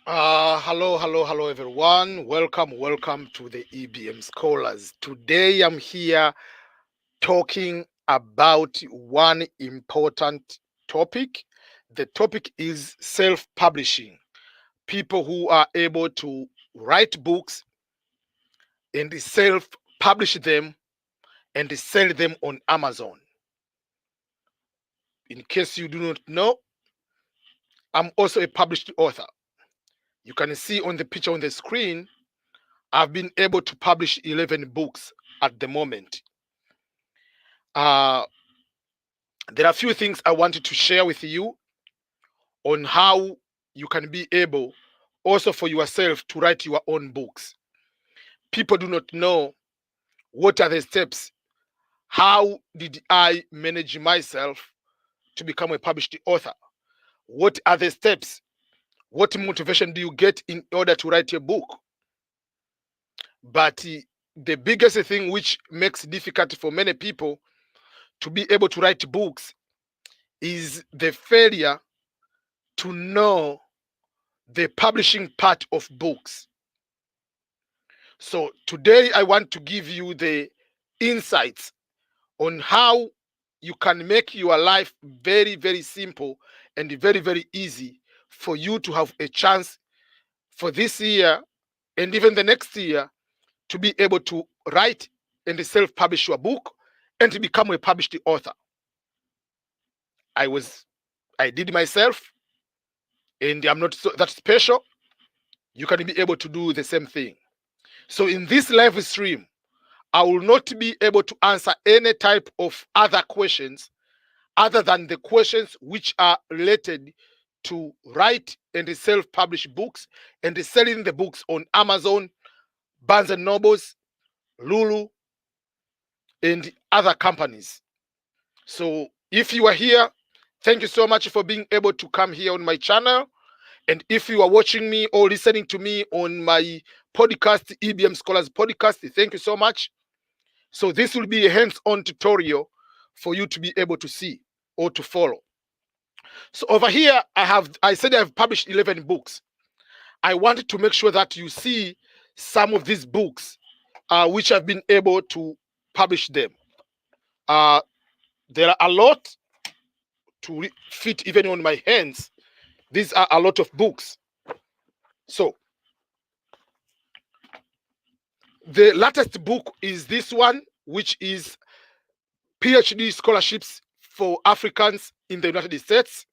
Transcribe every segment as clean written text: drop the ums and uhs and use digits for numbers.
Hello, everyone. Welcome to the EBM Scholars. Today I'm here talking about one important topic. The topic is self publishing. People who are able to write books and self publish them and sell them on Amazon. In case you do not know, I'm also a published author. You can see on the picture on the screen, I've been able to publish 11 books at the moment. Uh, there are a few things I wanted to share with you on how you can be able also for yourself to write your own books. People do not know what are the steps. How did I manage myself to become a published author? What are the steps? What motivation do you get in order to write a book? But the biggest thing which makes it difficult for many people to be able to write books is the failure to know the publishing part of books. So today I want to give you the insights on how you can make your life very, very simple and very, very easy for you to have a chance for this year and even the next year to be able to write and self-publish your book and to become a published author. I was I did myself, and I'm not that special. You can be able to do the same thing. So in this live stream, I will not be able to answer any type of other questions other than the questions which are related to write and self-publish books and selling the books on Amazon, Barnes and Nobles, Lulu, and other companies. So if you are here, thank you so much for being able to come here on my channel. And if you are watching me or listening to me on my podcast, EBM Scholars Podcast, thank you so much. So this will be a hands-on tutorial for you to be able to see or to follow. So over here, I said I've published 11 books. I wanted to make sure that you see some of these books which I've been able to publish them. Uh, there are a lot to fit even on my hands. These are a lot of books. So the latest book is this one, which is PhD scholarships for Africans in the United States.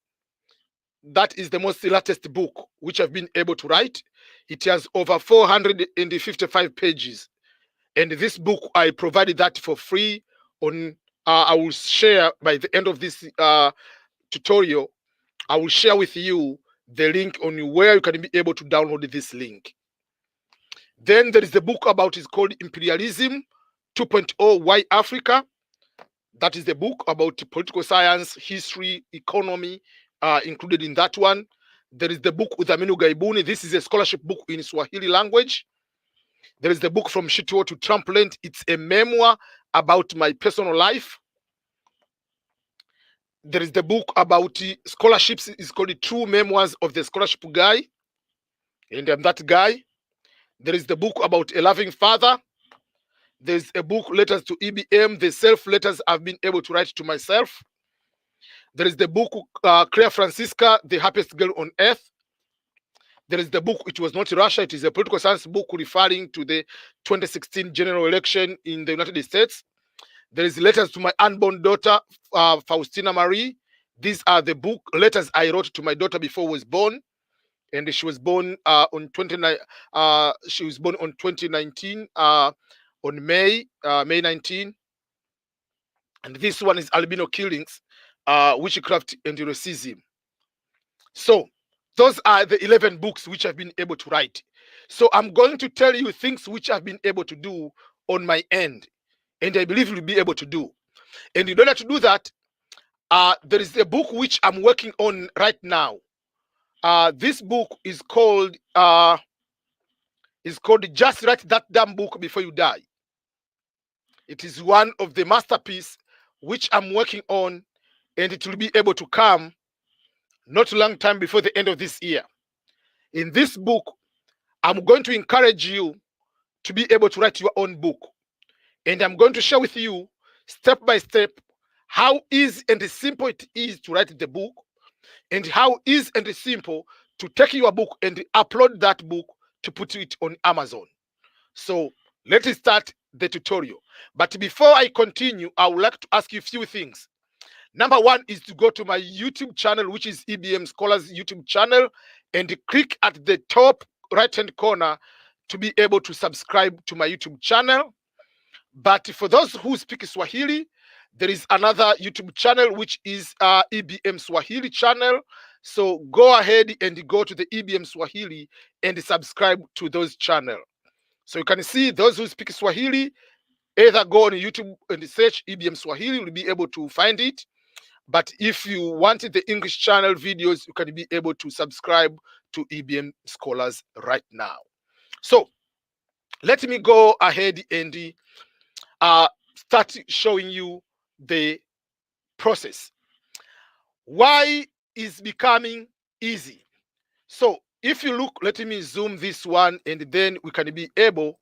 That is the most latest book which I've been able to write. It has over 455 pages. And this book, I provided that for free on, I will share by the end of this tutorial, I will share with you the link on where you can be able to download this link. Then there is the book about, it's called Imperialism 2.0, Why Africa? That is the book about political science, history, economy, included in that one. There is the book Udhamini Ughaibuni. This is a scholarship book in Swahili language. There is the book From Shituo to Trumpland. It's a memoir about my personal life. There is the book about scholarships. It's called the True Memoirs of the Scholarship Guy. And I'm that guy. There is the book about a loving father. There's a book, Letters to EBM, the self-letters I've been able to write to myself. There is the book, Claire Francisca, The Happiest Girl on Earth. There is the book, It Was Not Russia. It is a political science book referring to the 2016 general election in the United States. There is Letters to My Unborn Daughter, Faustina Marie. These are the book letters I wrote to my daughter before I was born. And she was born on 2019, on May 19. And this one is Albino Killings, Witchcraft and Racism. So those are the 11 books which I've been able to write. So I'm going to tell you things which I've been able to do on my end, and I believe you'll be able to do. And in order to do that, there is a book which I'm working on right now. This book is called Just Write That Damn Book Before You Die. It is one of the masterpieces which I'm working on, and it will be able to come not a long time before the end of this year. In this book, I'm going to encourage you to be able to write your own book. And I'm going to share with you step by step how easy and simple it is to write the book, and how easy and simple to take your book and upload that book to put it on Amazon. So let's start the tutorial. But before I continue, I would like to ask you a few things. Number one is to go to my YouTube channel, which is EBM Scholars YouTube channel, and click at the top right hand corner to be able to subscribe to my YouTube channel. But for those who speak Swahili, there is another YouTube channel, which is EBM Swahili channel. So go ahead and go to the EBM Swahili and subscribe to those channels. So you can see those who speak Swahili, either go on YouTube and search EBM Swahili, you'll be able to find it. But if you wanted the English channel videos, you can be able to subscribe to EBM Scholars right now. So let me go ahead and start showing you the process. Why is becoming easy? So if you look, let me zoom this one, and then we can be able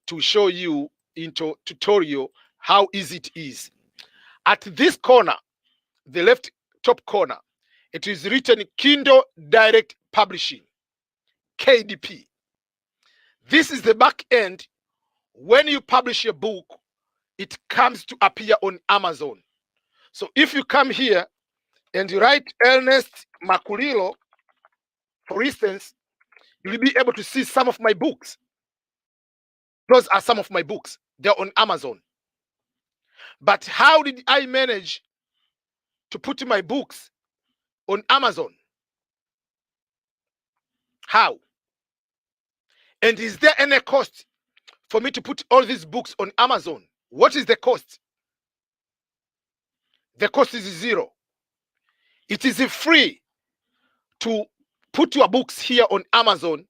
to show you into tutorial how easy it is. At this corner, the left top corner, it is written Kindle Direct Publishing, KDP. This is the back end. When you publish a book, it comes to appear on Amazon. So if you come here and you write Ernest Makulilo, for instance, you'll be able to see some of my books. Those are some of my books. They're on Amazon. But how did I manage to put my books on Amazon? How? And is there any cost for me to put all these books on Amazon? What is the cost? The cost is zero. It is free to put your books here on Amazon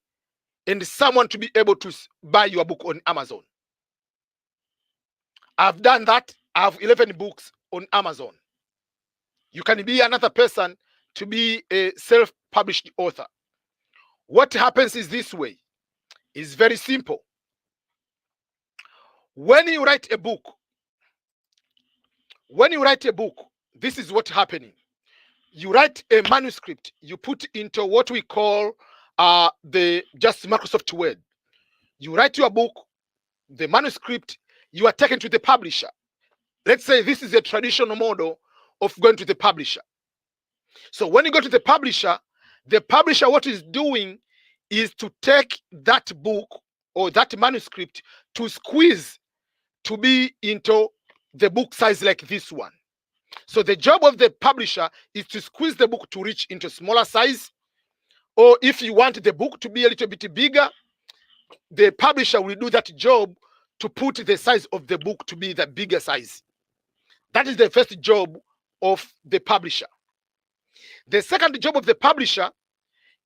and someone to be able to buy your book on Amazon. I've done that. I have 11 books on Amazon. You can be another person to be a self-published author. What happens is this way. It's very simple. When you write a book, this is what's happening. You write a manuscript, you put into what we call the just Microsoft Word. You write your book, the manuscript, you are taken to the publisher. Let's say this is a traditional model of going to the publisher. So when you go to the publisher what is doing is to take that book or that manuscript to squeeze to be into the book size like this one. So the job of the publisher is to squeeze the book to reach into smaller size, or if you want the book to be a little bit bigger, the publisher will do that job to put the size of the book to be the bigger size. That is the first job of the publisher. The second job of the publisher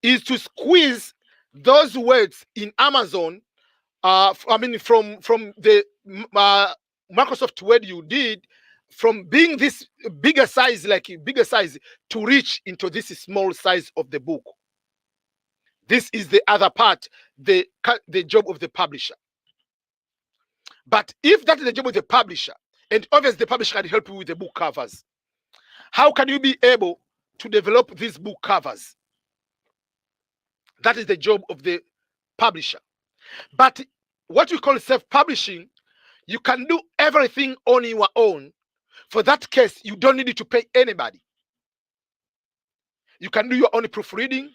is to squeeze those words in Amazon, from the Microsoft Word you did, from being this bigger size to reach into this small size of the book. This is the other part, the job of the publisher. But if that is the job of the publisher, and obviously the publisher can help you with the book covers, how can you be able to develop these book covers? That is the job of the publisher. But what we call self-publishing, you can do everything on your own. For that case, you don't need to pay anybody. You can do your own proofreading.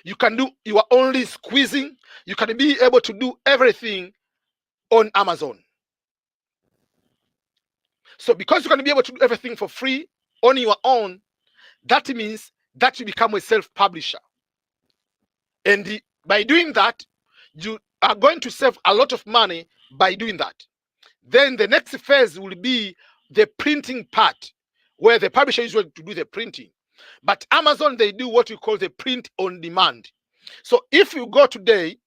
You can do your own squeezing. You can be able to do everything on Amazon. So because you can be able to do everything for free on your own, that means that you become a self-publisher. And by doing that, you are going to save a lot of money by doing that. Then the next phase will be the printing part, where the publisher is going to do the printing. But Amazon, they do what we call the print on demand. So if you go today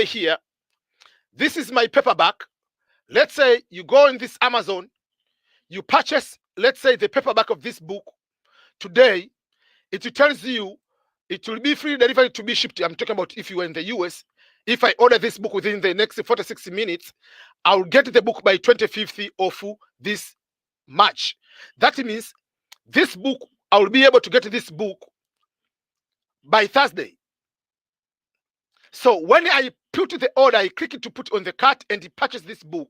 here, this is my paperback. Let's say you go in this Amazon, you purchase, let's say, the paperback of this book. Today, it tells you It will be free delivery to be shipped. I'm talking about if you were in the US. If I order this book within the next 46 minutes, I'll get the book by 25th of this March. That means this book, I will be able to get this book by Thursday. So when I put the order, I click it to put on the cart and purchase this book.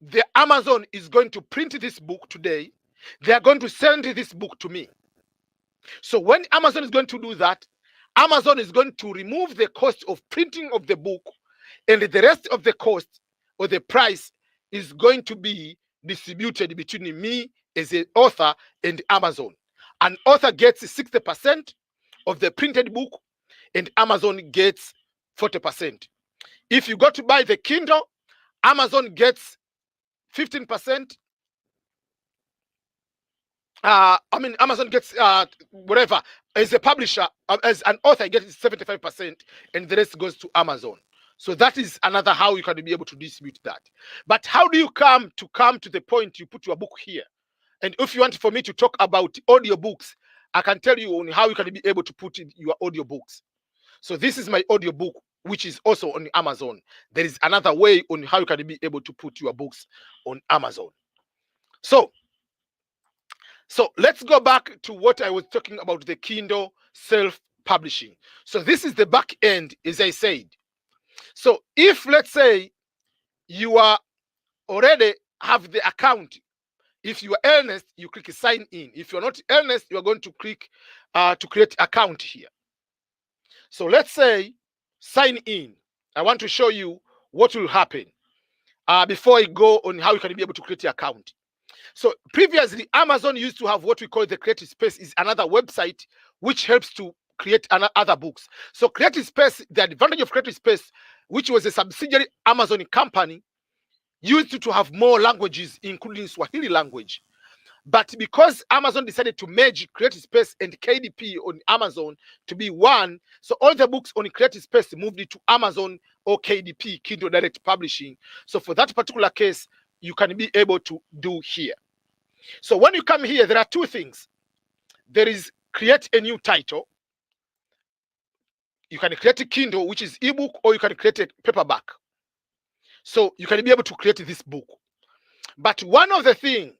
The Amazon is going to print this book today. They are going to send this book to me. So when Amazon is going to do that, Amazon is going to remove the cost of printing of the book, and the rest of the cost or the price is going to be distributed between me as an author and Amazon. An author gets 60% of the printed book, and Amazon gets 40%. If you go to buy the Kindle, Amazon gets 15%. Amazon gets whatever. As a publisher, as an author, gets 75%, and the rest goes to Amazon. So that is another how you can be able to distribute that. But how do you come to the point you put your book here? And if you want for me to talk about audiobooks, I can tell you on how you can be able to put in your audiobooks. So this is my audiobook, which is also on Amazon. There is another way on how you can be able to put your books on Amazon. So let's go back to what I was talking about, the Kindle self-publishing. So this is the back end, as I said. So if, let's say, you are already have the account, if you are Ernest, you click sign in. If you're not Ernest, you are going to click to create account here. So let's say sign in. I want to show you what will happen before I go on how you can be able to create your account. So previously, Amazon used to have what we call the Creative Space, is another website which helps to create other books. So Creative Space, the advantage of Creative Space, which was a subsidiary Amazon company, used to have more languages, including Swahili language. But because Amazon decided to merge Creative Space and KDP on Amazon to be one, so all the books on Creative Space moved into Amazon or KDP, Kindle Direct Publishing. So for that particular case, you can be able to do here. So when you come here, there are two things. There is create a new title. You can create a Kindle, which is ebook, or you can create a paperback. So you can be able to create this book. But one of the things,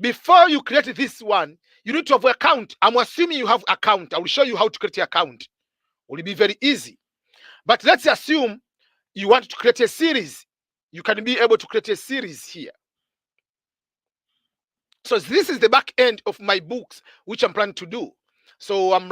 before you create this one, you need to have an account. I'm assuming you have an account. I will show you how to create an account. It will be very easy. But let's assume you want to create a series. You can be able to create a series here. So this is the back end of my books, which I'm planning to do. So I'm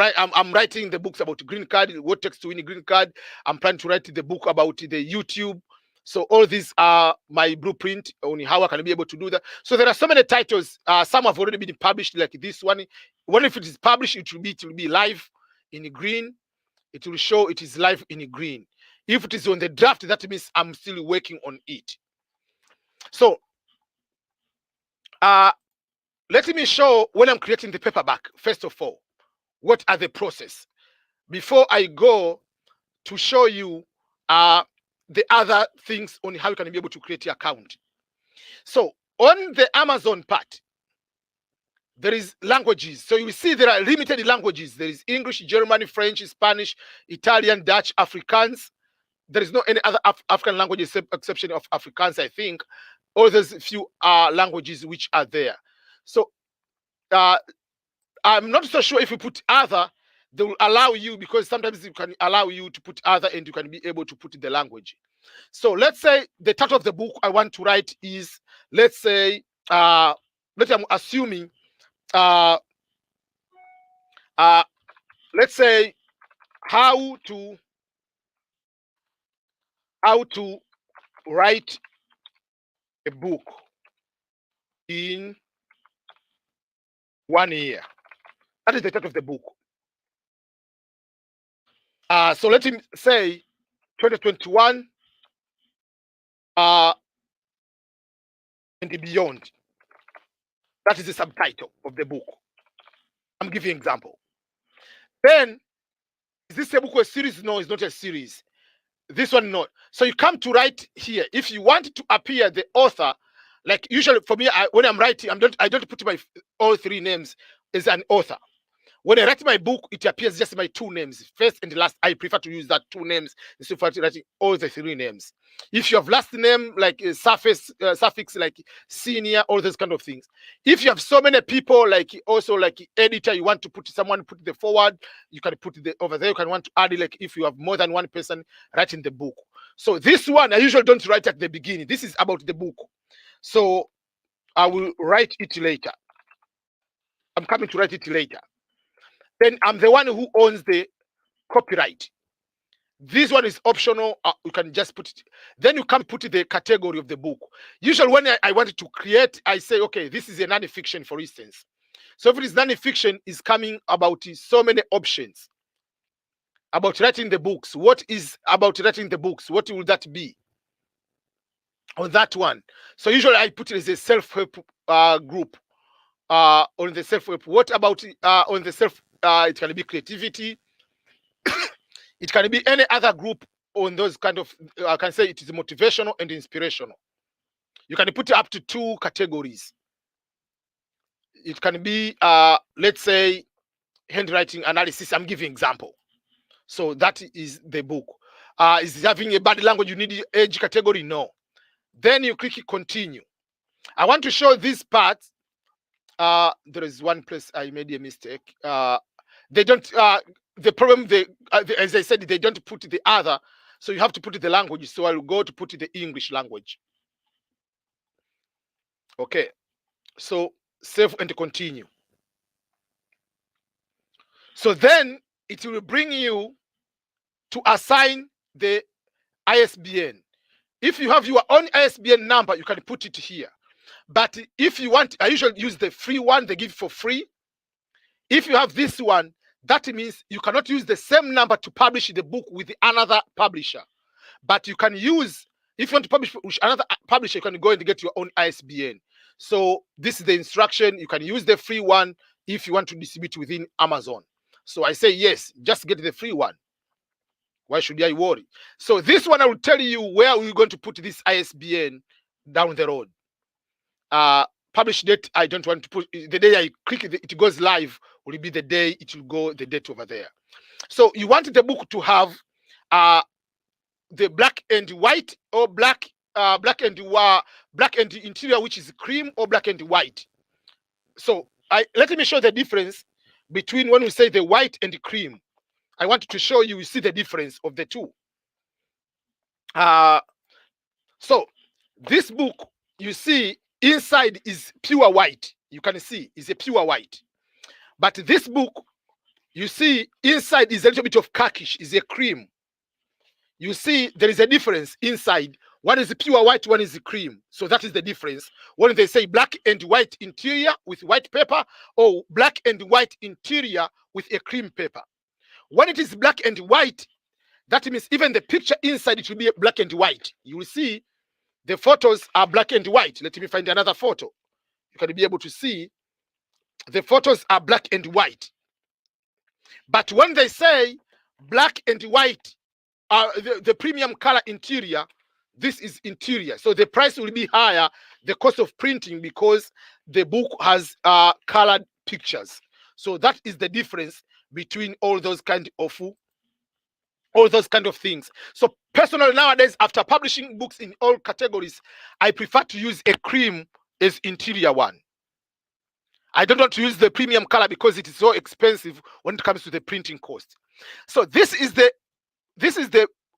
writing the books about green card, what takes to win a green card. I'm planning to write the book about the YouTube. So all these are my blueprint on how I can be able to do that. So there are so many titles. Some have already been published, like this one. When if it is published, it will be live in green. It will show it is live in green. If it is on the draft, that means I'm still working on it. So let me show when I'm creating the paperback. First of all, what are the process before I go to show you the other things on how you can be able to create your account. So on the Amazon part, there is languages. So you see there are limited languages. There is English, German, French, Spanish, Italian, Dutch, Afrikaans. There is no any other African languages exception of Afrikaans, I think. Or there's a few languages which are there. So I'm not so sure if you put other, they will allow you, because sometimes it can allow you to put other and you can be able to put the language. So let's say the title of the book I want to write is, let's say, I'm assuming, let's say how to write a book in 1 year. That is the title of the book. So let him say 2021 and beyond. That is the subtitle of the book. I'm giving an example. Then, is this a book or a series? No, it's not a series. This one, not. So you come to write here. If you want to appear the author, like usually for me, when I'm writing, I don't put my all three names as an author. When I write my book, it appears just my two names, first and last. I prefer to use that two names instead of writing all the three names. If you have last name like suffix like senior, all those kind of things. If you have so many people, like also like editor, you want to put someone, put the forward, you can put the over there. You can want to add like if you have more than one person writing the book. So this one I usually don't write at the beginning. This is about the book, so I will write it later. I'm coming to write it later. Then I'm the one who owns the copyright. This one is optional. You can just put it. Then you can put the category of the book. Usually when I wanted to create, I say, okay, this is a non-fiction, for instance. So if it is non-fiction, is coming about so many options about writing the books. What is about writing the books? What will that be on that one? So usually I put it as a self-help group on the self-help. What about on the self? It can be creativity. It can be any other group on those kind of, I can say it is motivational and inspirational. You can put up to 2 categories. It can be, let's say, handwriting analysis. I'm giving example. So that is the book. Is having a bad language, you need age category? No. Then you click continue. I want to show this part. There is one place I made a mistake. They don't, the problem, as I said, they don't put the other, so you have to put the language. So I'll go to put the English language. Okay, so save and continue. So then it will bring you to assign the ISBN. If you have your own ISBN number, you can put it here. But if you want, I usually use the free one they give for free. If you have this one, that means you cannot use the same number to publish the book with another publisher. But you can use, if you want to publish with another publisher, you can go and get your own ISBN. So this is the instruction. You can use the free one if you want to distribute within Amazon. So I say yes, just get the free one. Why should I worry? So this one I will tell you where we're going to put this ISBN down the road. Publish date, I don't want to put the day I click it goes live will be the day it will go, the date over there. So you want the book to have the black and white, or black and interior, which is cream, or black and white. So let me show the difference between when we say the white and the cream. I want to show you see the difference of the two. So this book, you see inside is pure white. You can see is a pure white. But this book, you see inside is a little bit of khaki, is a cream. You see there is a difference inside. One is the pure white, one is the cream. So that is the difference. When they say black and white interior with white paper, or black and white interior with a cream paper. When it is black and white, that means even the picture inside it will be black and white. You will see the photos are black and white. Let me find another photo. You can be able to see the photos are black and white. But when they say black and white, the premium color interior, this is interior. So the price will be higher, the cost of printing, because the book has colored pictures. So that is the difference between all those kind of things. So personally nowadays, after publishing books in all categories, I prefer to use a cream as interior one. I don't want to use the premium color because it is so expensive when it comes to the printing cost. So this is the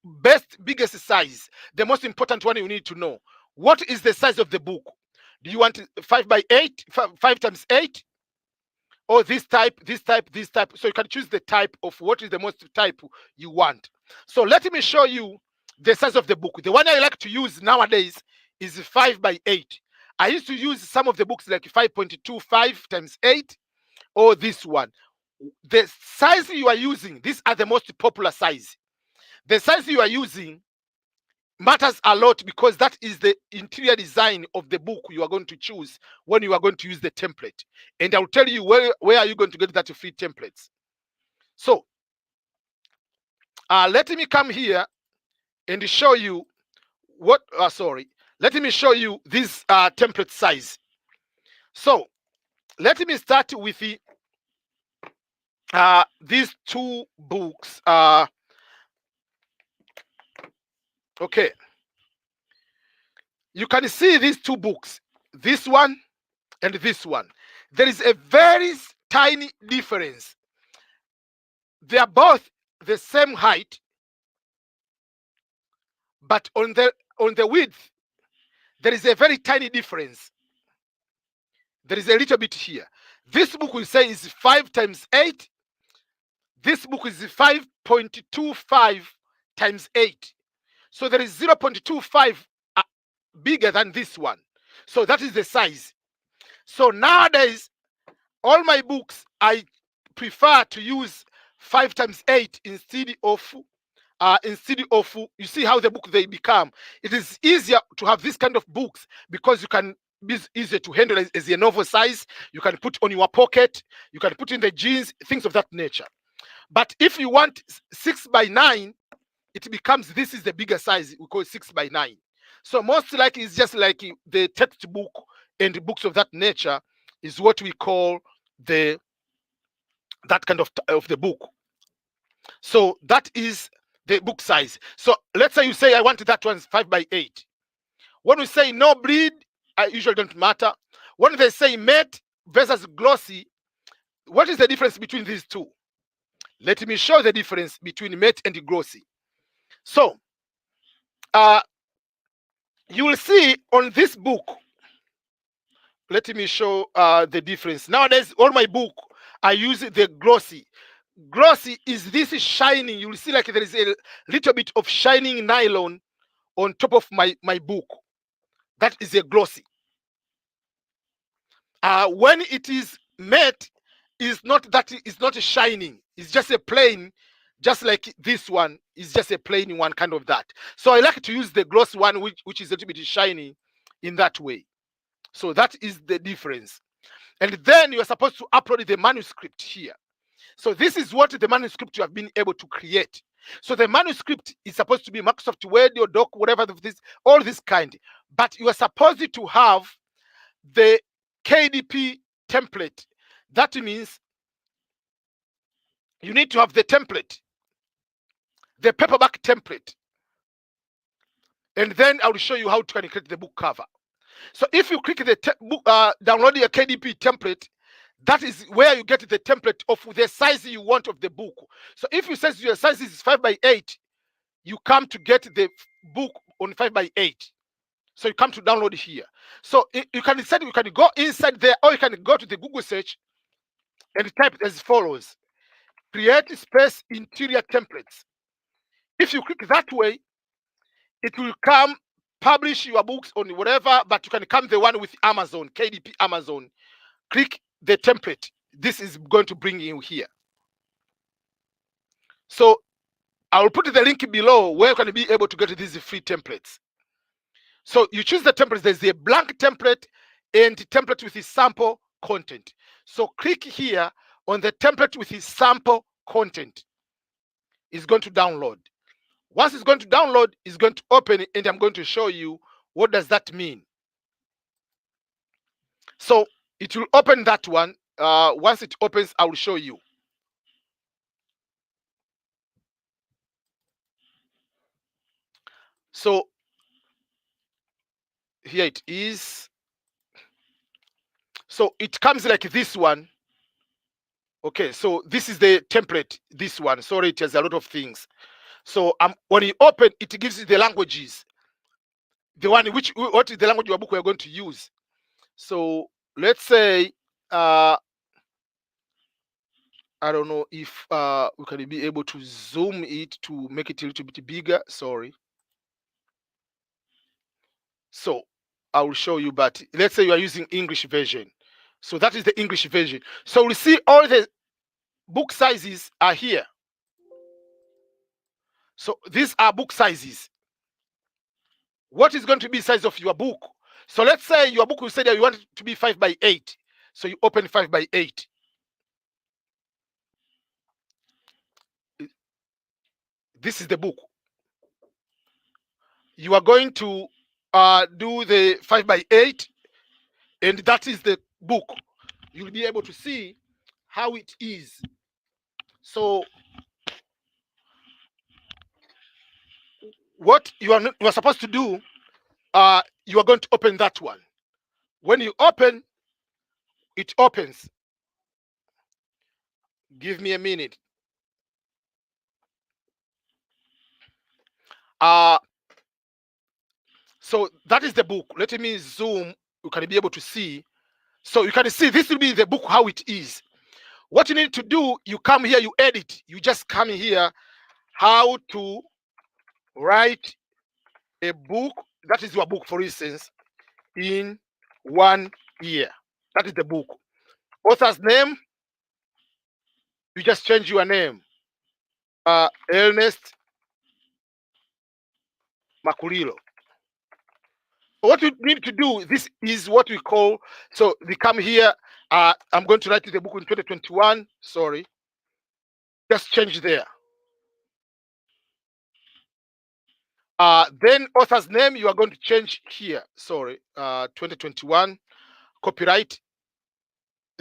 best, biggest size, the most important one you need to know. What is the size of the book? Do you want 5 by 8, 5 times 8? Or this type, this type, this type. So you can choose the type of what is the most type you want. So let me show you the size of the book. The one I like to use nowadays is 5 by 8. I used to use some of the books like 5.25 times 8, or this one. The size you are using, these are the most popular size. The size you are using matters a lot, because that is the interior design of the book you are going to choose when you are going to use the template. And I'll tell you where are you going to get that free templates. So let me come here and show you what, let me show you this template size. So let me start with the these two books are okay. You can see these two books, this one and this one. There is a very tiny difference. They are both the same height, but on the width there is a very tiny difference. There is a little bit here. This book we say is 5 times 8. This book is 5.25 times 8. So there is 0.25 bigger than this one. So that is the size. So nowadays, all my books, I prefer to use 5 times 8 instead of you see how the book they become. It is easier to have this kind of books because you can be easier to handle as a novel size. You can put on your pocket, you can put in the jeans, things of that nature. But if you want 6 by 9, it becomes, this is the bigger size, we call it 6 by 9. So most likely it's just like the textbook and books of that nature is what we call that kind of the book. So that is the book size. So let's say you say I want that one's 5 by 8. When we say no bleed, I usually don't matter. When they say matte versus glossy, what is the difference between these two? Let me show the difference between matte and glossy. So you will see on this book, let me show the difference. Nowadays, all my book, I use the glossy. Glossy is this shining. You will see like there is a little bit of shining nylon on top of my book. That is a glossy. When it is matte, is not that, it's not a shining. It's just a plain, just like this one is just a plain one, kind of that. So I like to use the glossy one, which is a little bit shiny in that way. So that is the difference. And then you are supposed to upload the manuscript here. So this is what the manuscript you have been able to create. So the manuscript is supposed to be Microsoft Word or Doc, whatever this, all this kind. But you are supposed to have the KDP template. That means you need to have the template, the paperback template. And then I will show you how to create the book cover. So if you click the download your KDP template, that is where you get the template of the size you want of the book. So if you say your size is 5 by 8, you come to get the book on 5 by 8. So you come to download here. So you can decide, you can go inside there, or you can go to the Google search and type it as follows: create space interior templates. If you click that way, it will come publish your books on whatever, but you can come the one with Amazon, KDP Amazon. Click the template. This is going to bring you here. So I will put the link below where you can be able to get these free templates. So you choose the templates. There's a blank template and template with the sample content. So click here on the template with the sample content. It's going to download. Once it's going to download, it's going to open it, and I'm going to show you what does that mean. So it will open that one. Once it opens, I will show you. So here it is. So it comes like this one. Okay, so this is the template, this one. Sorry, it has a lot of things. So when you open, it gives you the languages. The one what is the language your book we're going to use. So let's say I don't know if we can be able to zoom it to make it a little bit bigger. Sorry. So I will show you, but let's say you are using English version. So that is the English version. So we see all the book sizes are here. So these are book sizes. What is going to be size of your book? So let's say your book, you said that you want it to be 5 by 8. So you open 5 by 8. This is the book. You are going to do the 5 by 8, and that is the book. You'll be able to see how it is. So what you are supposed to do, you are going to open that one. When you open, it opens. Give me a minute. So that is the book. Let me zoom. You can be able to see. So you can see this will be the book how it is. What you need to do, you come here, you edit. You just come here, how to write a book. That is your book, for instance, in 1 year. That is the book. Author's name, you just change your name. Ernest Makulilo. What you need to do, this is what we call, so we come here, I'm going to write the book in 2021, sorry. Just change there. Then author's name, you are going to change here, sorry, 2021, copyright.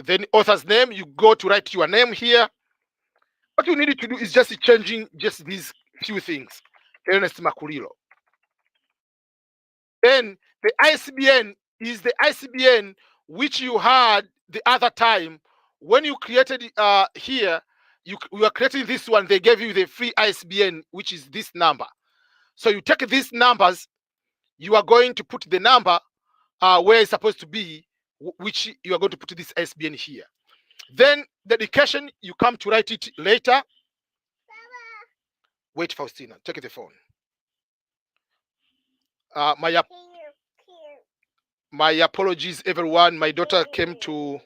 Then author's name, you go to write your name here. What you need to do is just changing just these few things. Ernest Makulilo. Then the ISBN is the ISBN which you had the other time when you created here. You are creating this one. They gave you the free ISBN, which is this number. So you take these numbers. You are going to put the number where it's supposed to be, which you are going to put this ISBN here. Then the dedication, you come to write it later. Baba. Wait, Faustina, take the phone. My apologies, everyone. My daughter came to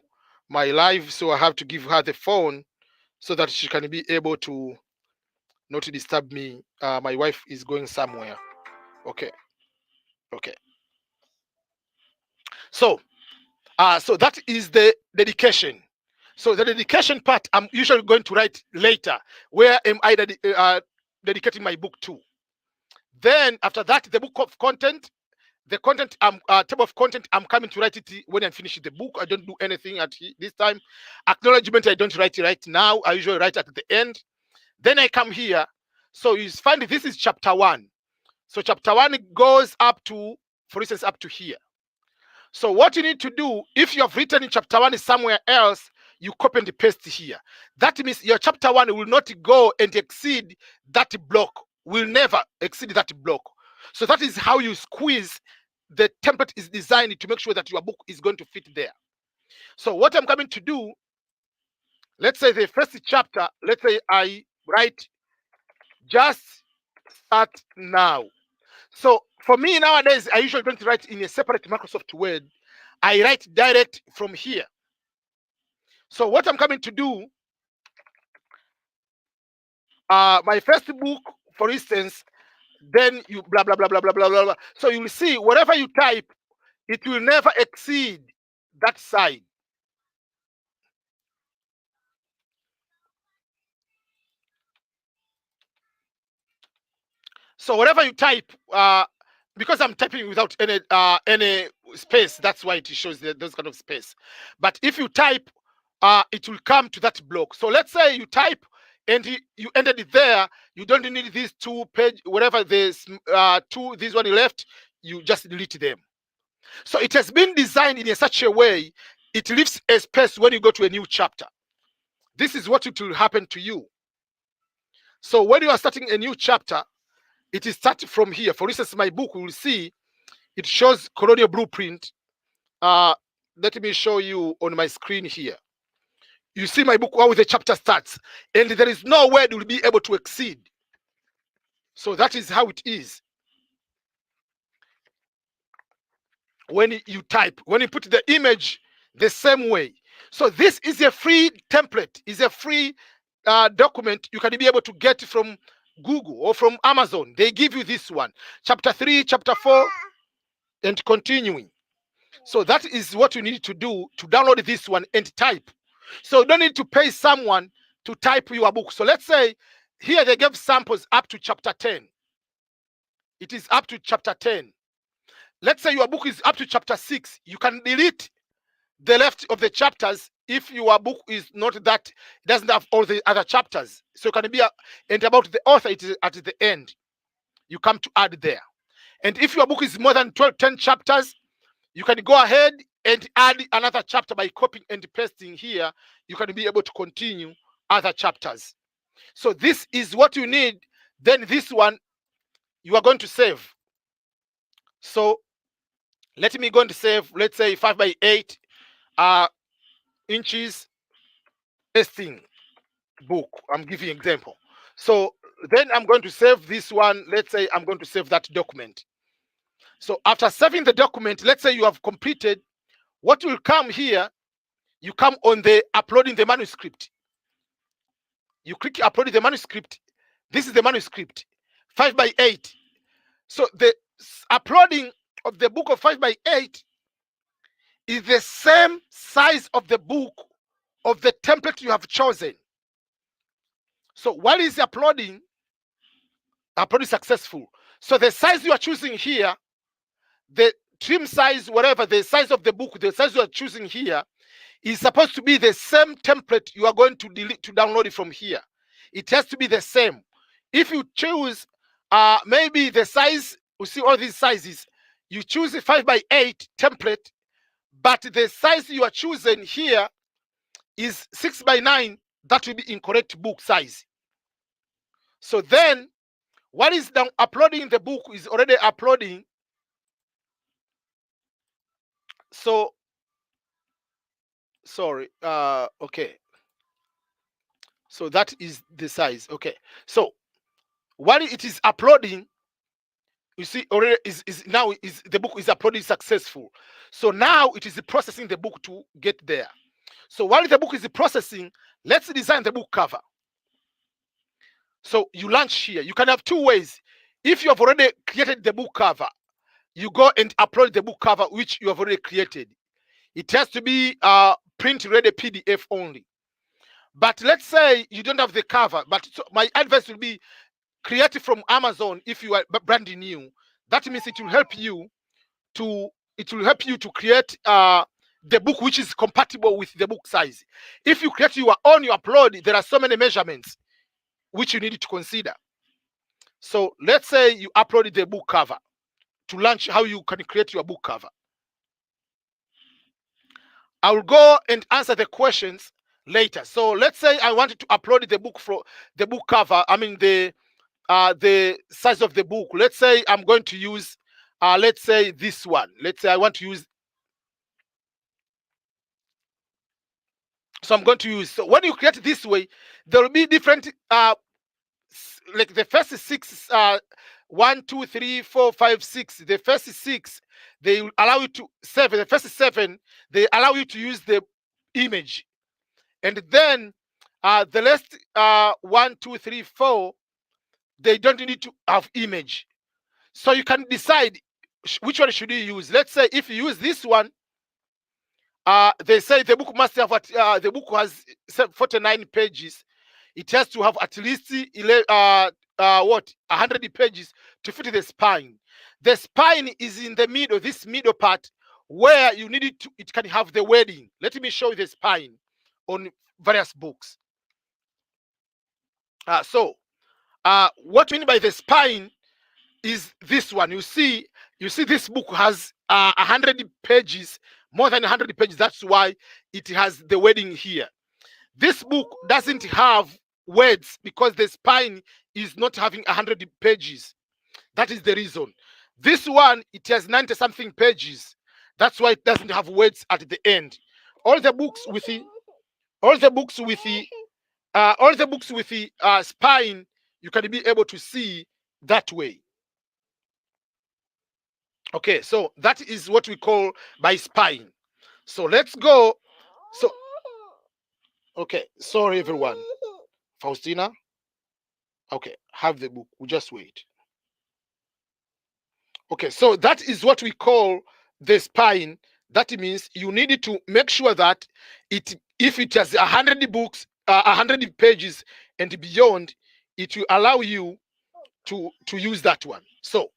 my live, so I have to give her the phone so that she can be able to not to disturb me. My wife is going somewhere. Okay. So that is the dedication. So the dedication part, I'm usually going to write later. Where am I dedicating my book to? Then after that, the book of content. The content, table of content, I'm coming to write it when I finish the book. I don't do anything at this time. Acknowledgement, I don't write it right now. I usually write at the end. Then I come here. So you find this is chapter 1. So chapter 1 goes up to, for instance, up to here. So what you need to do, if you have written in chapter 1 somewhere else, you copy and paste here. That means your chapter 1 will not go and exceed that block. Will never exceed that block. So that is how you squeeze. The template is designed to make sure that your book is going to fit there. So what I'm coming to do, let's say the first chapter, let's say I write just start now. So for me nowadays, I usually don't write in a separate Microsoft Word. I write direct from here. So what I'm coming to do, my first book, for instance, then you blah blah blah blah blah blah blah. So you will see whatever you type, it will never exceed that side. So whatever you type, because I'm typing without any space, that's why it shows those kind of space. But if you type, it will come to that block. So let's say you type and you ended it there. You don't need these 2 page, whatever this this one left, you just delete them. So it has been designed in such a way, it leaves a space when you go to a new chapter. This is what it will happen to you. So when you are starting a new chapter, it is started from here. For instance, my book, we will see it shows colonial blueprint. Let me show you on my screen here. You see my book, how the chapter starts, and there is no word will be able to exceed. So that is how it is. When you type, when you put the image, the same way. So this is a free template, is a free document you can be able to get from Google or from Amazon. They give you this one, chapter 3, chapter 4, and continuing. So that is what you need to do to download this one and type. So you don't need to pay someone to type your book. So let's say here they give samples up to chapter 10. It is up to chapter 10. Let's say your book is up to chapter 6. You can delete the left of the chapters if your book is not that, it doesn't have all the other chapters, so it can be and about the author, it is at the end you come to add there. And if your book is more than 10 chapters, you can go ahead and add another chapter by copying and pasting here. You can be able to continue other chapters. So this is what you need. Then this one you are going to save. So let me go and save, let's say 5 by 8 inches pasting book. I'm giving you an example. So then I'm going to save this one. Let's say I'm going to save that document. So after saving the document, let's say you have completed, what will come here, you come on the uploading the manuscript. You click uploading the manuscript. This is the manuscript, 5 by 8. So the uploading of the book of 5 by 8 is the same size of the book of the template you have chosen. So while it's uploading successful. So the size you are choosing here, the trim size, whatever the size of the book, the size you are choosing here is supposed to be the same template you are going to download it from here. It has to be the same. If you choose maybe the size, you see all these sizes, you choose a 5 by 8 template, but the size you are choosing here is 6 by 9, that will be incorrect book size. So then what is now uploading the book is already uploading. So sorry, okay, so that is the size. Okay, so while it is uploading, you see already is now is the book is uploading successful. So now it is processing the book to get there. So while the book is processing, let's design the book cover. So you launch here. You can have two ways. If you have already created the book cover, you go and upload the book cover which you have already created. It has to be print ready PDF only. But let's say you don't have the cover, but so my advice will be create it from Amazon. If you are brand new, that means it will help you to create the book which is compatible with the book size. If you create your own, you upload, there are so many measurements which you need to consider. So let's say you uploaded the book cover. To launch how you can create your book cover, I will go and answer the questions later. So let's say I wanted to upload the book for the book cover. I mean the size of the book. Let's say I'm going to use let's say this one. Let's say I want to use, so I'm going to use, so when you create it this way, there will be different like the first 6 1 2 3 4 5 6, the first 6 they will allow you to 7, the first 7 they allow you to use the image, and then the last 1 2 3 4 they don't need to have image. So you can decide which one should you use. Let's say if you use this one, they say the book must have the book has 49 pages. It has to have at least 100 pages to fit the spine. The spine is in the middle, this middle part where you need it to, it can have the wording. Let me show you the spine on various books. So what we mean by the spine is this one. You see this book has 100 pages, more than 100 pages. That's why it has the wording here. This book doesn't have words because the spine is not having 100 pages. That is the reason. This one, it has 90 something pages. That's why it doesn't have words at the end. All the books with the spine, you can be able to see that way. Okay, so that is what we call by spine. So let's go. So okay, sorry everyone. Faustina. Okay, have the book. We just wait. Okay, so that is what we call the spine. That means you need to make sure that if it has 100 books, 100 pages and beyond, it will allow you to use that one. So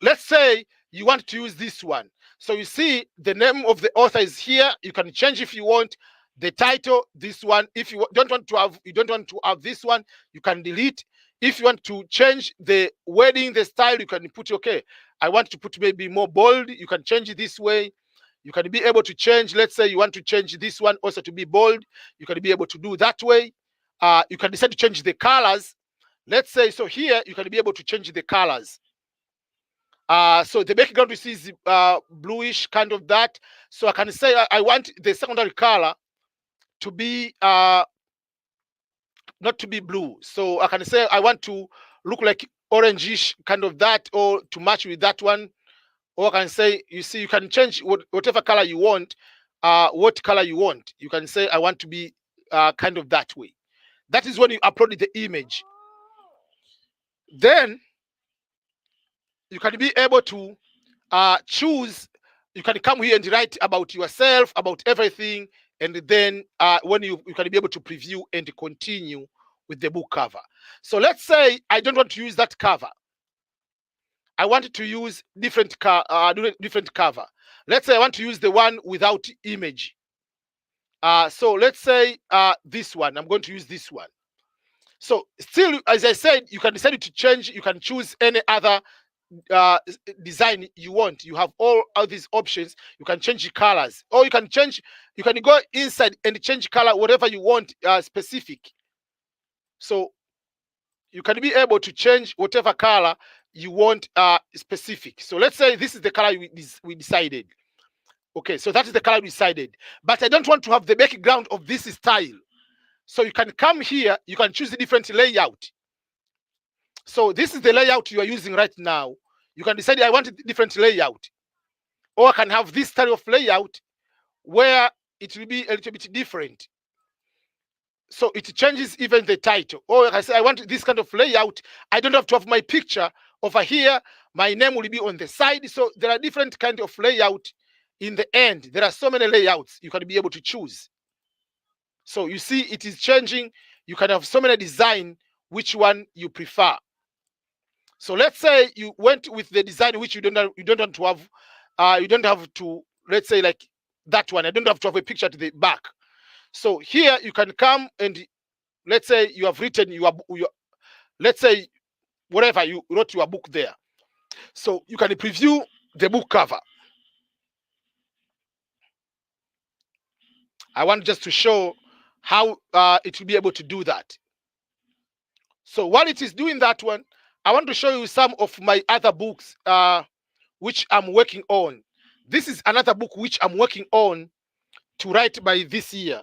let's say you want to use this one. So you see the name of the author is here. You can change if you want the title, this one. If you don't want to have this one, you can delete. If you want to change the wording, the style, you can put, okay, I want to put maybe more bold. You can change it this way. You can be able to change, let's say you want to change this one also to be bold. You can be able to do that way. You can decide to change the colors. Let's say, so here you can be able to change the colors. So the background you see is bluish, kind of that. So I can say I want the secondary color to be not to be blue. So I can say I want to look like orangish, kind of that, or to match with that one. Or I can say, you see, you can change whatever color you want, what color you want. You can say I want to be kind of that way. That is when you upload the image. Then you can be able to choose. You can come here and write about yourself, about everything, and then when you can be able to preview and continue with the book cover. So let's say I don't want to use that cover. I want to use different cover. Let's say I want to use the one without image. So let's say this one. I'm going to use this one. So still, as I said, you can decide to change. You can choose any other design you want. You have all these options. You can change the colors, or you can change. You can go inside and change color, whatever you want specific. So you can be able to change whatever color you want specific. So let's say this is the color we decided. Okay, so that is the color we decided. But I don't want to have the background of this style. So you can come here, you can choose a different layout. So this is the layout you are using right now. You can decide I want a different layout. Or I can have this style of layout where it will be a little bit different. So it changes even the title. Or I say I want this kind of layout. I don't have to have my picture over here. My name will be on the side. So there are different kind of layout in the end. There are so many layouts you can be able to choose. So you see it is changing. You can have so many design, which one you prefer. So let's say you went with the design which you don't want to have. You don't have to, let's say like that one. I don't have to have a picture to the back. So here you can come and let's say you have written your let's say whatever you wrote your book there. So you can preview the book cover. I want just to show how it will be able to do that. So while it is doing that one, I want to show you some of my other books which I'm working on. This is another book which I'm working on to write by this year,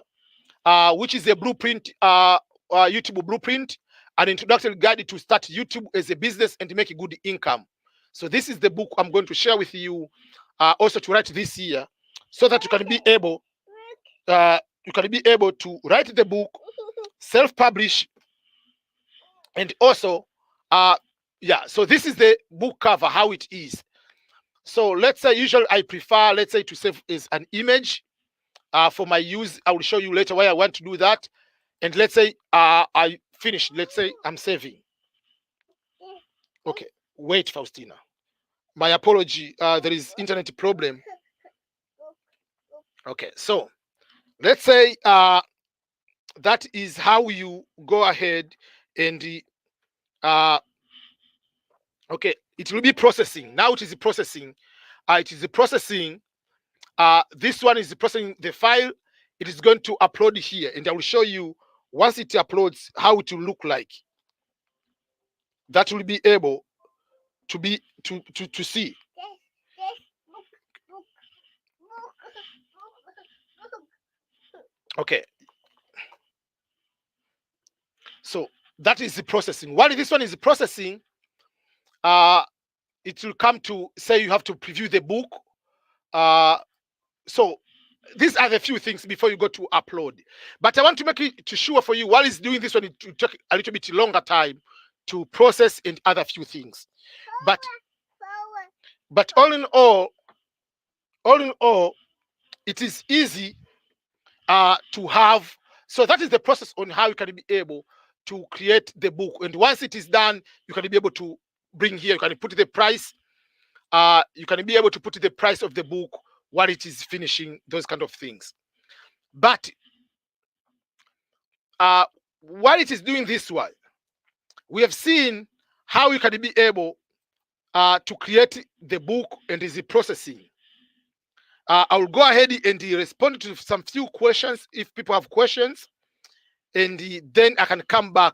which is a blueprint, YouTube blueprint, an introductory guide to start YouTube as a business and make a good income. So this is the book I'm going to share with you also to write this year, so that you can be able to write the book, self-publish, and also so this is the book cover, how it is. So let's say usually I prefer, let's say, to save as an image for my use. I will show you later why I want to do that. And let's say I finished. Let's say I'm saving. Okay, wait, Faustina. My apology. There is internet problem. Okay, so let's say that is how you go ahead and okay, it will be processing. Now it is processing. It is processing. This one is processing the file. It is going to upload here, and I will show you once it uploads how it will look like. That will be able to be to see. Okay. So that is the processing. While this one is processing, it will come to say you have to preview the book. So these are the few things before you go to upload. But I want to make it to sure for you while it's doing this one, it will take a little bit longer time to process and other few things. But all in all, it is easy to have. So that is the process on how you can be able to create the book. And once it is done, you can be able to bring here. You can put the price. you can be able to put the price of the book while it is finishing, those kind of things. But while it is doing this one, we have seen how you can be able to create the book and is processing. I will go ahead and respond to some few questions if people have questions, and then I can come back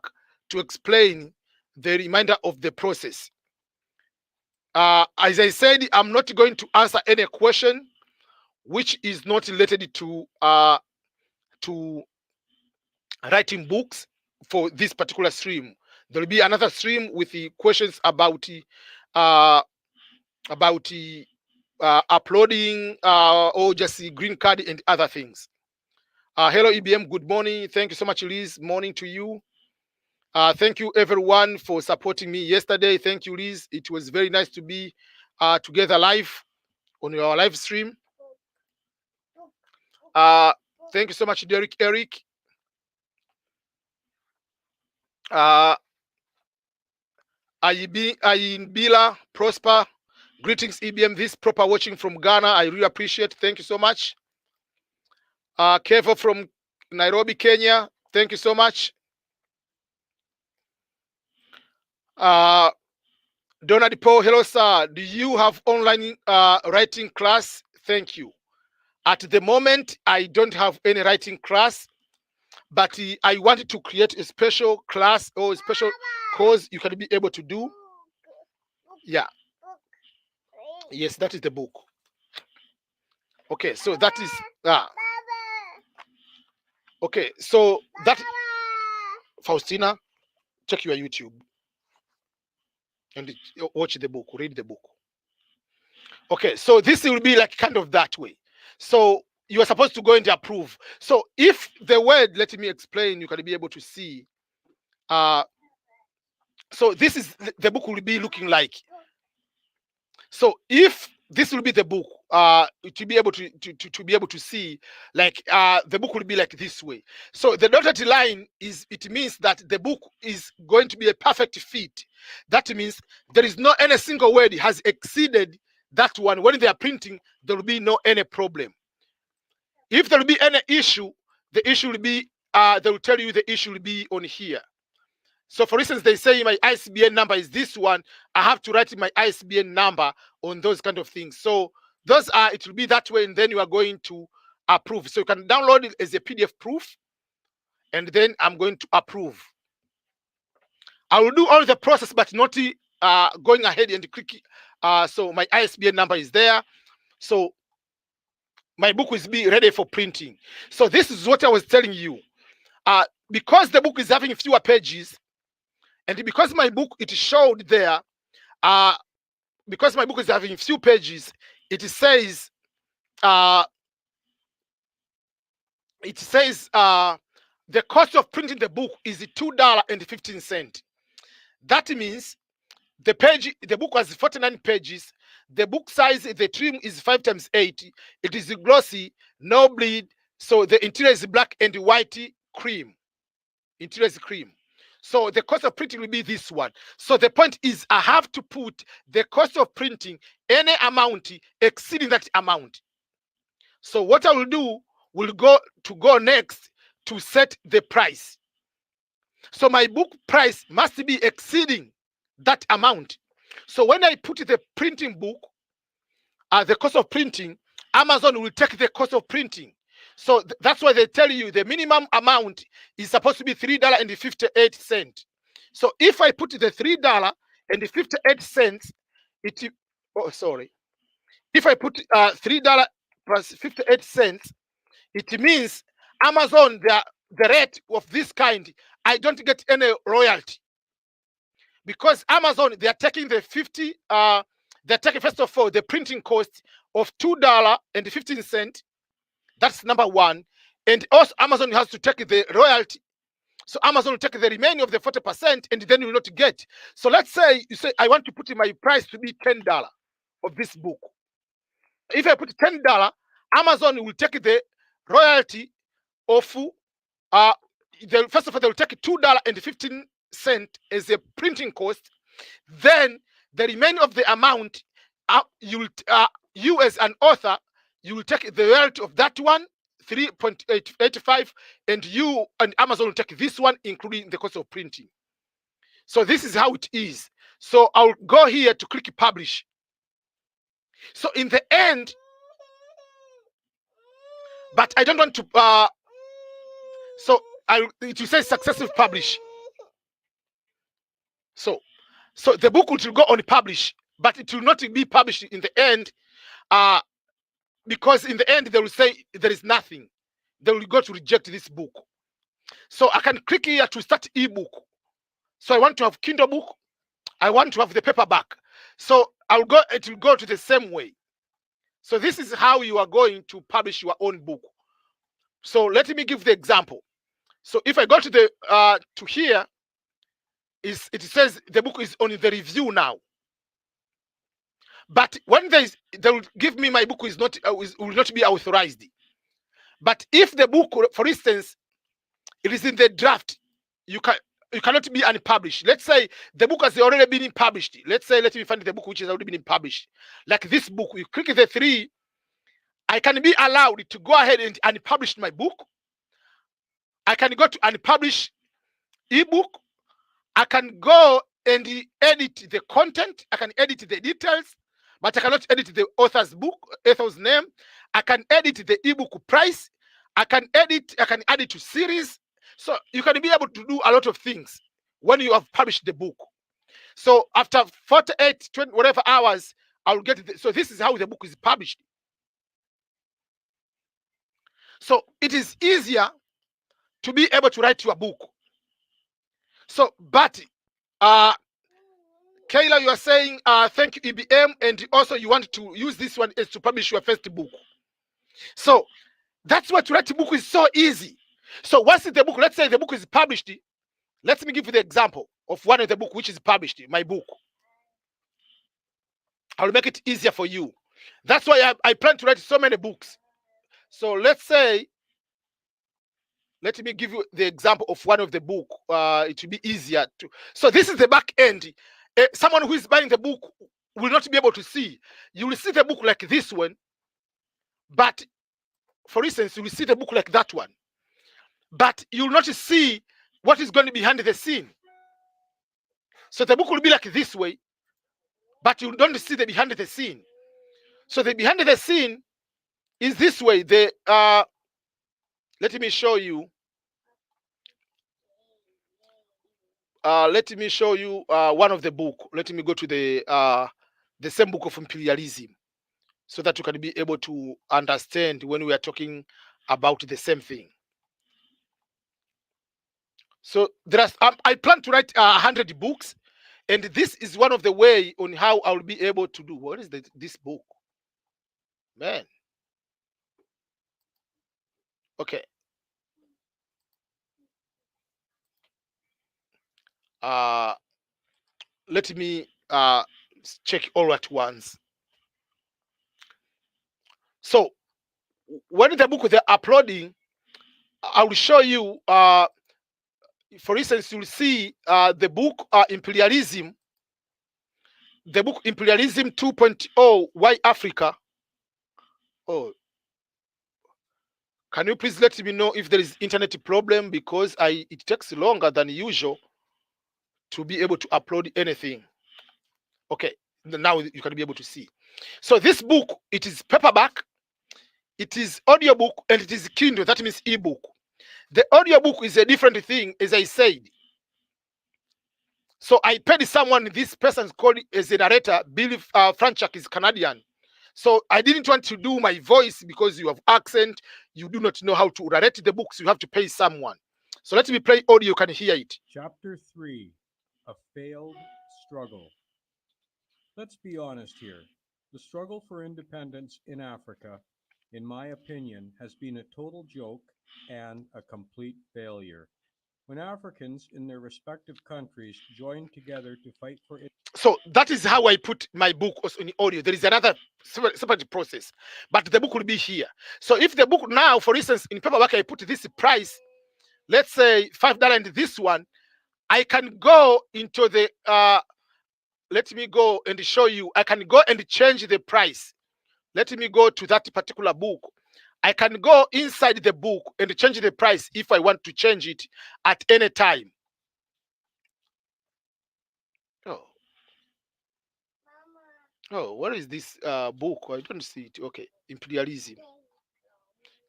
to explain the remainder of the process. As I said, I'm not going to answer any question which is not related to writing books for this particular stream. There will be another stream with the questions about uploading or just the green card and other things. Hello EBM, good morning. Thank you so much, Liz. Morning to you. Thank you everyone for supporting me yesterday. Thank you, Liz. It was very nice to be together live on your live stream. Thank you so much, Derek, Eric. Ayinbila, Prosper. Greetings, EBM. This proper watching from Ghana. I really appreciate. Thank you so much. Kevo from Nairobi, Kenya. Thank you so much. Donald Paul, hello, sir. Do you have online writing class? Thank you. At the moment, I don't have any writing class, but I wanted to create a special class or a special course you can be able to do. Yeah. Yes, that is the book. Okay, so that is okay, so that Faustina, check your YouTube and watch the book, read the book. Okay, so this will be like kind of that way. So you are supposed to go and approve. So if the word, let me explain, you can be able to see. So this is the book will be looking like. So if this will be the book, to be able to see, like the book will be like this way. So the dotted line it means that the book is going to be a perfect fit. That means there is no any single word has exceeded that one. When they are printing, there will be no any problem. If there will be any issue, the issue will be they will tell you the issue will be on here. So for instance, they say my ISBN number is this one. I have to write my ISBN number on those kind of things. So those are, it will be that way, and then you are going to approve. So you can download it as a PDF proof, and then I'm going to approve. I will do all the process, but not going ahead and click. So my ISBN number is there. So my book will be ready for printing. So this is what I was telling you. Because the book is having fewer pages, and because my book, it showed there, because my book is having few pages, it says the cost of printing the book is $2.15. That means the book has 49 pages. The book size, the trim is 5x8. It is glossy, no bleed. So the interior is black and white cream. Interior is cream. So the cost of printing will be this one. So the point is, I have to put the cost of printing any amount exceeding that amount. So what I will do will go next to set the price. So my book price must be exceeding that amount. So when I put the printing book, the cost of printing, Amazon will take the cost of printing. So that's why they tell you the minimum amount is supposed to be $3.58. So if I put the $3.58, if I put $3.58, it means Amazon, the rate of this kind, I don't get any royalty. Because Amazon, they are taking the they're taking, first of all, the printing cost of $2.15. That's number one. And also Amazon has to take the royalty. So Amazon will take the remaining of the 40%, and then you will not get. So let's say you say, I want to put my price to be $10 of this book. If I put $10, Amazon will take the royalty of, first of all, they will take $2.15 as a printing cost. Then the remaining of the amount, you as an author, you will take the royalty of that one, 3.85, and you and Amazon will take this one, including the cost of printing. So this is how it is. So I'll go here to click publish. So in the end, but I don't want to so it will say successful publish. So the book will go on publish, but it will not be published in the end, because in the end they will say there is nothing. They will go to reject this book. So I can click here to start ebook. So I want to have Kindle book. I want to have the paperback. So it will go to the same way. So this is how you are going to publish your own book. So let me give the example. So if I go to the to here, it says the book is on the review now. But when they will give me my book is not will not be authorized. But if the book, for instance, it is in the draft, you cannot be unpublished. Let's say the book has already been published. Let's say, let me find the book which has already been published. Like this book, you click the 3, I can be allowed to go ahead and unpublish my book. I can go to unpublish ebook. I can go and edit the content. I can edit the details, but I cannot edit the author's name. I can edit the ebook price. I can add it to series. So you can be able to do a lot of things when you have published the book. So after 48, 20, whatever hours, I'll get so this is how the book is published. So it is easier to be able to write your book. So, but Kayla, you are saying thank you, EBM, and also you want to use this one as to publish your first book. So that's why to write a book is so easy. So once the book, let's say the book is published, let me give you the example of one of the book which is published, my book. I'll make it easier for you. That's why I plan to write so many books. So let's say, let me give you the example of one of the book. It will be easier to. So this is the back end. Someone who is buying the book will not be able to see. You will see the book like this one, but for instance, you will see the book like that one, but you will not see what is going to be behind the scene. So the book will be like this way, but you don't see the behind the scene. So the behind the scene is this way. Let me show you. Let me show you one of the book. Let me go to the same book of imperialism, so that you can be able to understand when we are talking about the same thing. So I plan to write 100 books, and this is one of the way on how I will be able to do. What is this book, man? Okay. Let me check all at once. So when the book they're uploading, I will show you. For instance, you'll see the book Imperialism. The book Imperialism 2.0, Why Africa. Oh, can you please let me know if there is internet problem, because it takes longer than usual to be able to upload anything. Okay, now you can be able to see. So this book, it is paperback, it is audiobook, and it is Kindle. That means ebook. The audiobook is a different thing, as I said. So I paid someone, this person's called as a narrator. Bill Franchak is Canadian. So I didn't want to do my voice because you have accent. You do not know how to narrate the books. You have to pay someone. So let me play audio. You can hear it. Chapter 3, A Failed Struggle. Let's be honest here. The struggle for independence in Africa, in my opinion, has been a total joke and a complete failure. When Africans in their respective countries joined together to fight for it. So that is how I put my book also in audio. There is another separate process, but the book will be here. So if the book now, for instance, in paperback, I put this price, let's say $5, and this one, I can go into the let me go and show you. I can go and change the price. Let me go to that particular book. I can go inside the book and change the price if I want to change it at any time. Oh, oh, what is this book? I don't see it. Okay, imperialism.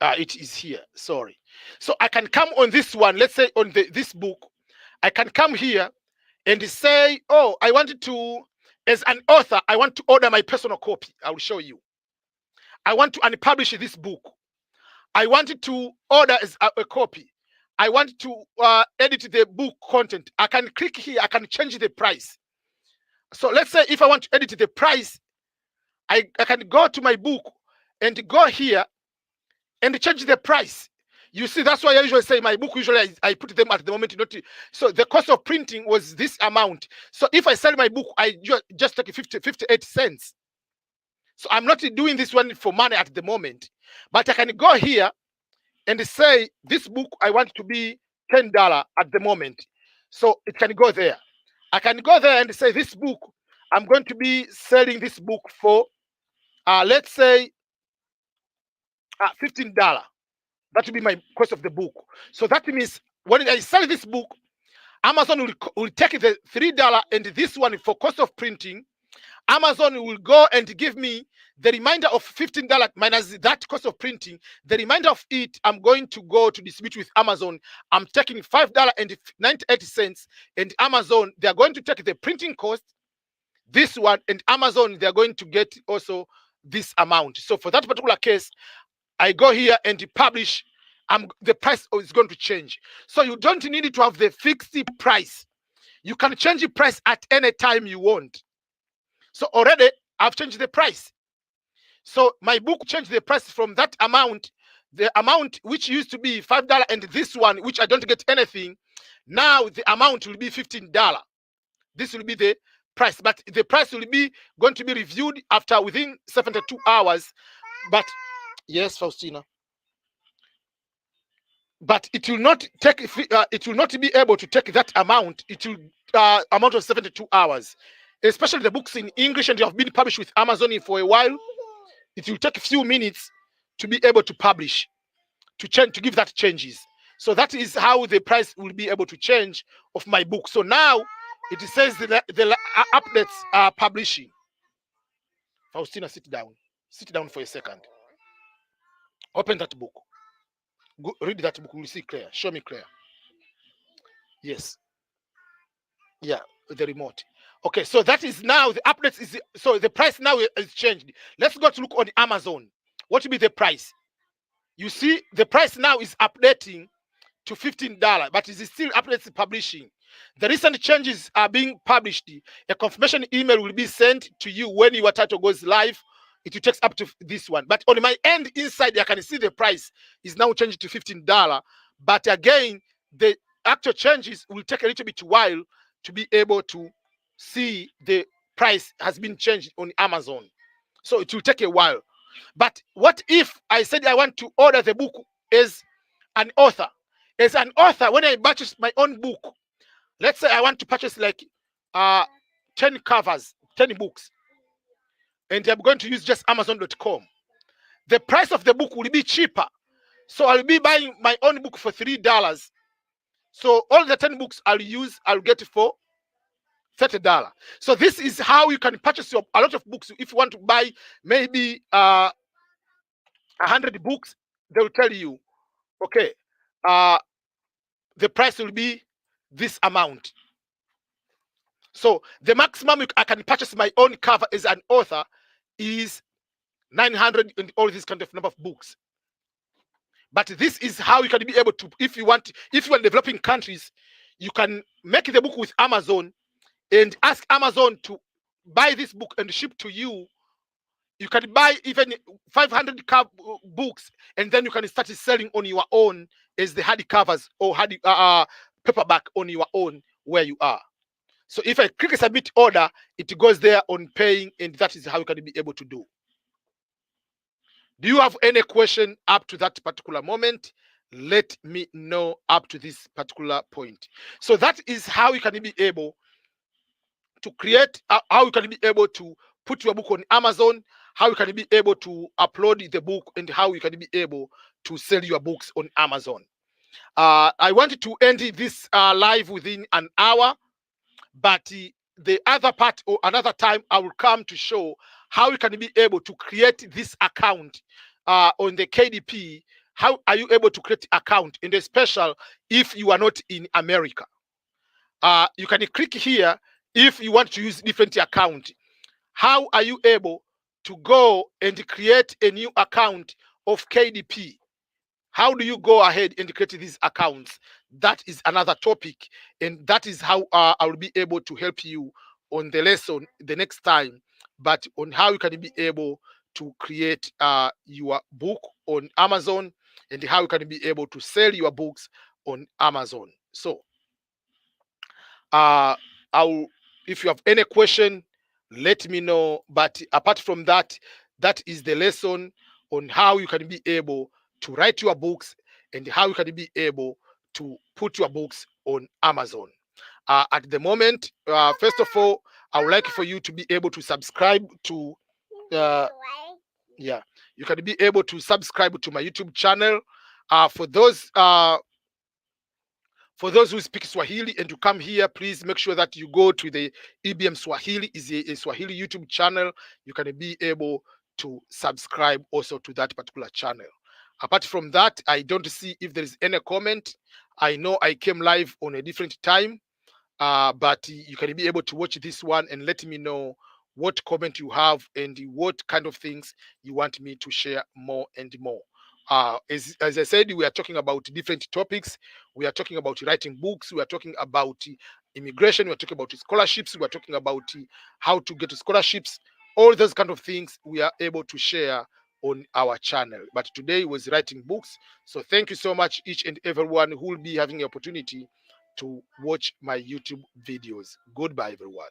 It is here. Sorry. So I can come on this one. Let's say on this book, I can come here and say, oh, I wanted to, as an author, I want to order my personal copy. I will show you. I want to unpublish this book. I wanted to order as a copy. I want to edit the book content. I can click here. I can change the price. So let's say if I want to edit the price, I can go to my book and go here and change the price. You see, that's why I usually say my book, usually I put them at the moment. Not to, so the cost of printing was this amount. So if I sell my book, I just take 58 cents. So I'm not doing this one for money at the moment. But I can go here and say this book I want to be $10 at the moment. So it can go there. I can go there and say this book, I'm going to be selling this book for, let's say, $15. That will be my cost of the book. So that means when I sell this book, Amazon will take the $3 and this one for cost of printing. Amazon will go and give me the remainder of $15 minus that cost of printing. The remainder of it, I'm going to go to distribute with Amazon. I'm taking $5.98, and Amazon, they're going to take the printing cost, this one, and Amazon, they're going to get also this amount. So for that particular case, I go here and publish. The price is going to change. So you don't need to have the fixed price. You can change the price at any time you want. So already I've changed the price. So my book changed the price from that amount, the amount which used to be $5, and this one, which I don't get anything. Now the amount will be $15. This will be the price, but the price will be going to be reviewed after within 72 hours. But yes, Faustina. But it will not take. It will not be able to take that amount. It will amount of 72 hours. Especially the books in English and they have been published with Amazon for a while. It will take a few minutes to be able to publish, to change, to give that changes. So that is how the price will be able to change of my book. So now it says the updates are publishing. Faustina, sit down. Sit down for a second. Open that book. Go, read that book. We'll see clear. Show me clear. Yes. Yeah, the remote. Okay, so that is now the updates is so the price now is changed. Let's go to look on Amazon. What will be the price? You see, the price now is updating to $15, but it is still updates publishing. The recent changes are being published. A confirmation email will be sent to you when your title goes live. It will take up to this one. But on my end inside, I can see the price is now changed to $15. But again, the actual changes will take a little bit while to be able to see the price has been changed on Amazon. So it will take a while. But what if I said I want to order the book as an author? As an author, when I purchase my own book, let's say I want to purchase like 10 covers, 10 books, and I'm going to use just Amazon.com. The price of the book will be cheaper. So I'll be buying my own book for $3. So all the 10 books I'll get it for $30. So this is how you can purchase a lot of books. If you want to buy maybe 100 books, they will tell you, okay, the price will be this amount. So the maximum I can purchase my own cover as an author is 900 and all this kind of number of books. But this is how you can be able to, if you are in developing countries, you can make the book with Amazon and ask Amazon to buy this book and ship to you. You can buy even 500 books, and then you can start selling on your own as the hardcovers or paperback on your own where you are. So if I click submit order, it goes there on paying, and that is how you can be able to do. Do you have any question up to that particular moment? Let me know up to this particular point. So that is how you can be able to create, how you can be able to put your book on Amazon, how you can be able to upload the book, and how you can be able to sell your books on Amazon. I wanted to end this live within an hour, but the other part, or another time, I will come to show how you can be able to create this account on the KDP. How are you able to create account, in the special if you are not in America? You can click here if you want to use different account. How are you able to go and create a new account of KDP? How do you go ahead and create these accounts? That is another topic, and that is how I will be able to help you on the lesson the next time, but on how you can be able to create your book on Amazon, and how you can be able to sell your books on Amazon. So I'll, if you have any question, let me know. But apart from that, that is the lesson on how you can be able to write your books, and how you can be able to put your books on Amazon. At the moment, first of all, I would like for you to be able to subscribe to uh, yeah, you can be able to subscribe to my YouTube channel. For those who speak Swahili and to come here, please make sure that you go to the EBM Swahili, is a Swahili YouTube channel. You can be able to subscribe also to that particular channel. Apart from that, I don't see if there is any comment. I know I came live on a different time, but you can be able to watch this one and let me know what comment you have and what kind of things you want me to share more and more. As I said, we are talking about different topics. We are talking about writing books. We are talking about immigration. We are talking about scholarships. We are talking about how to get scholarships. All those kind of things we are able to share on our channel. But today was writing books. So thank you so much, each and everyone who will be having the opportunity to watch my YouTube videos. Goodbye, everyone.